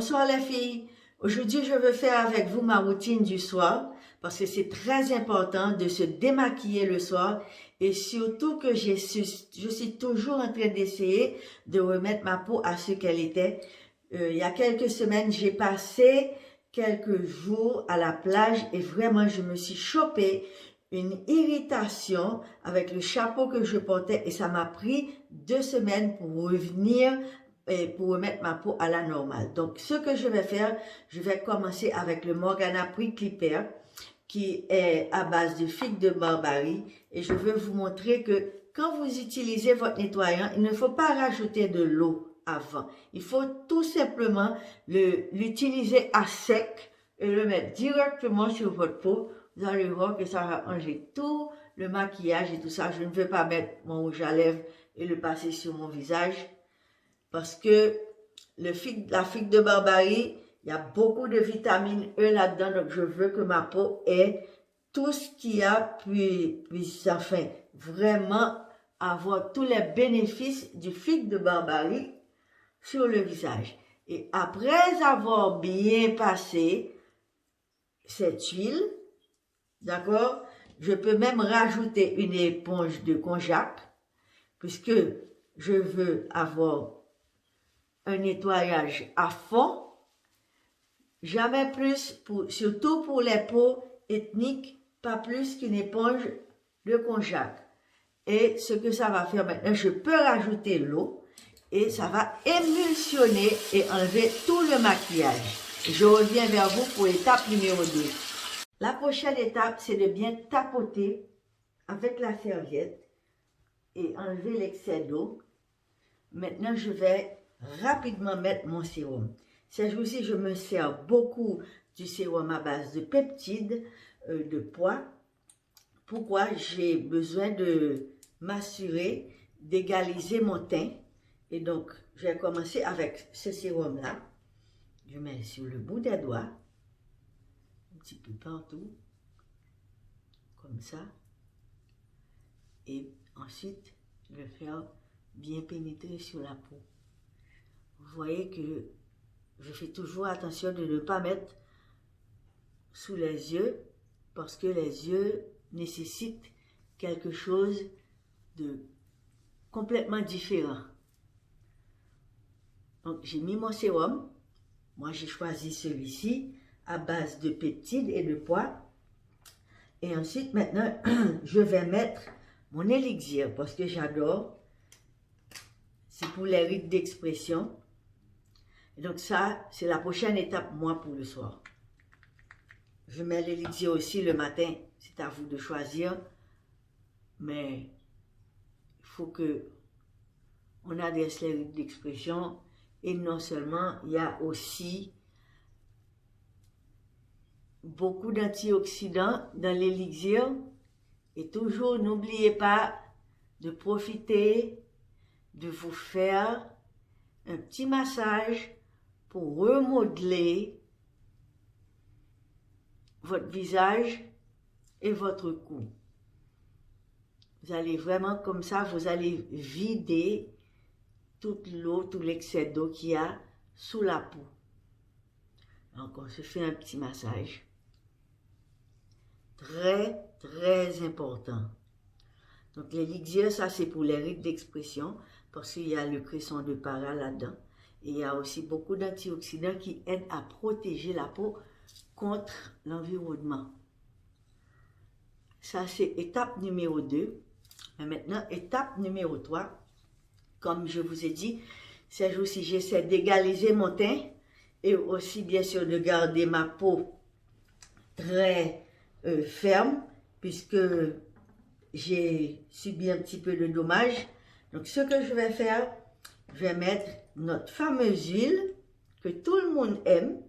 Bonsoir les filles, aujourd'hui je veux faire avec vous ma routine du soir parce que c'est très important de se démaquiller le soir et surtout que je suis toujours en train d'essayer de remettre ma peau à ce qu'elle était. Il y a quelques semaines, j'ai passé quelques jours à la plage et vraiment je me suis chopé une irritation avec le chapeau que je portais et ça m'a pris 2 semaines pour revenir et pour remettre ma peau à la normale. Donc, ce que je vais faire, je vais commencer avec le Morgana Prick Clipper qui est à base de figues de Barbarie et je veux vous montrer que quand vous utilisez votre nettoyant, il ne faut pas rajouter de l'eau avant. Il faut tout simplement l'utiliser à sec et le mettre directement sur votre peau. Vous allez voir que ça va enlever tout le maquillage et tout ça. Je ne veux pas mettre mon rouge à lèvres et le passer sur mon visage. Parce que la figue de Barbarie, il y a beaucoup de vitamine E là-dedans, donc je veux que ma peau ait tout ce qu'il y a, puis enfin, vraiment avoir tous les bénéfices du figue de Barbarie sur le visage. Et après avoir bien passé cette huile, d'accord, je peux même rajouter une éponge de konjac, puisque je veux avoir un nettoyage à fond, jamais plus, surtout pour les peaux ethniques, pas plus qu'une éponge de konjac. Et ce que ça va faire maintenant, je peux rajouter l'eau et ça va émulsionner et enlever tout le maquillage. Je reviens vers vous pour l'étape numéro 2. La prochaine étape, c'est de bien tapoter avec la serviette et enlever l'excès d'eau. Maintenant, je vais rapidement mettre mon sérum. Ces jours-ci, je me sers beaucoup du sérum à base de peptides, de pois. Pourquoi? J'ai besoin de m'assurer d'égaliser mon teint. Et donc, je vais commencer avec ce sérum-là. Je mets sur le bout des doigts, un petit peu partout, comme ça. Et ensuite, je vais faire bien pénétrer sur la peau. Vous voyez que je fais toujours attention de ne pas mettre sous les yeux parce que les yeux nécessitent quelque chose de complètement différent. Donc j'ai mis mon sérum. Moi j'ai choisi celui-ci à base de peptides et de pois. Et ensuite maintenant je vais mettre mon élixir parce que j'adore. C'est pour les rides d'expression. Et donc ça, c'est la prochaine étape, moi, pour le soir. Je mets l'élixir aussi le matin. C'est à vous de choisir. Mais il faut que on adresse les rides d'expression. Et non seulement, il y a aussi beaucoup d'antioxydants dans l'élixir. Et toujours, n'oubliez pas de profiter de vous faire un petit massage pour remodeler votre visage et votre cou. Vous allez vraiment comme ça, vous allez vider toute l'eau, tout l'excès d'eau qu'il y a sous la peau. Donc on se fait un petit massage. Très, très important. Donc l'élixir, ça c'est pour les rides d'expression, parce qu'il y a le cresson de para là-dedans. Et il y a aussi beaucoup d'antioxydants qui aident à protéger la peau contre l'environnement. Ça, c'est étape numéro 2. Et maintenant, étape numéro 3. Comme je vous ai dit, ces jours-ci, j'essaie d'égaliser mon teint et aussi, bien sûr, de garder ma peau très ferme, puisque j'ai subi un petit peu de dommages. Donc, ce que je vais faire, je vais mettre notre fameuse huile que tout le monde aime.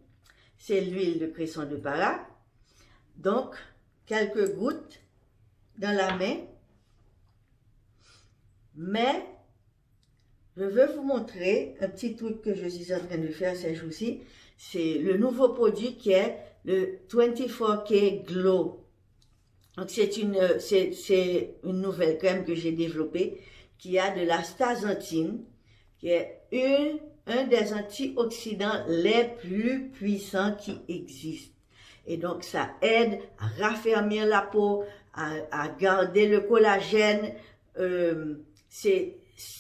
C'est l'huile de cresson de para. Donc, quelques gouttes dans la main. Mais, je veux vous montrer un petit truc que je suis en train de faire ces jours-ci. C'est le nouveau produit qui est le 24K Glow. Donc, c'est une nouvelle crème que j'ai développée qui a de la stazantine, qui est une un des antioxydants les plus puissants qui existent. Et donc, ça aide à raffermir la peau, à garder le collagène.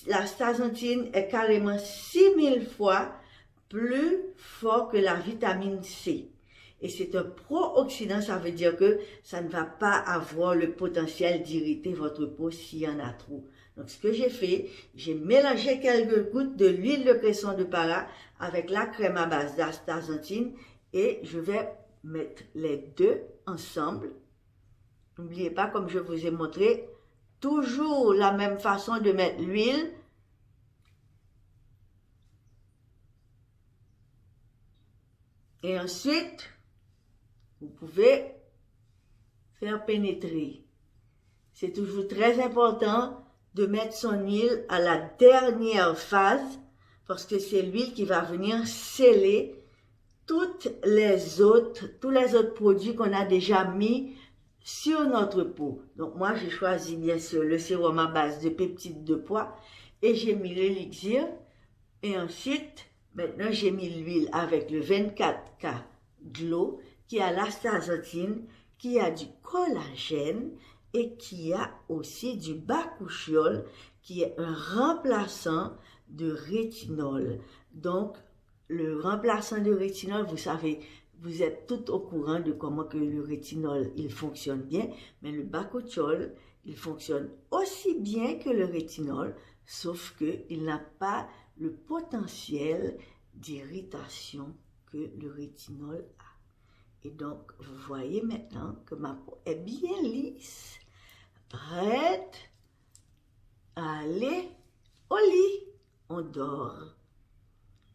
La stazontine est carrément 6000 fois plus fort que la vitamine C. Et c'est un pro-oxydant, ça veut dire que ça ne va pas avoir le potentiel d'irriter votre peau s'il y en a trop. Donc, ce que j'ai fait, j'ai mélangé quelques gouttes de l'huile de cresson de para avec la crème à base d'astaxanthine et je vais mettre les deux ensemble. N'oubliez pas, comme je vous ai montré, toujours la même façon de mettre l'huile. Et ensuite, vous pouvez faire pénétrer. C'est toujours très important de mettre son huile à la dernière phase parce que c'est l'huile qui va venir sceller tous les autres produits qu'on a déjà mis sur notre peau. Donc moi, j'ai choisi bien sûr le sérum à base de peptides de pois et j'ai mis l'élixir. Et ensuite, maintenant, j'ai mis l'huile avec le 24K Glow qui a l'astaxanthine, qui a du collagène et qui a aussi du bakuchiol qui est un remplaçant de rétinol. Donc, le remplaçant de rétinol, vous savez, vous êtes tout au courant de comment que le rétinol, il fonctionne bien, mais le bakuchiol, il fonctionne aussi bien que le rétinol, sauf qu'il n'a pas le potentiel d'irritation que le rétinol a. Et donc, vous voyez maintenant que ma peau est bien lisse, prête à aller au lit. On dort.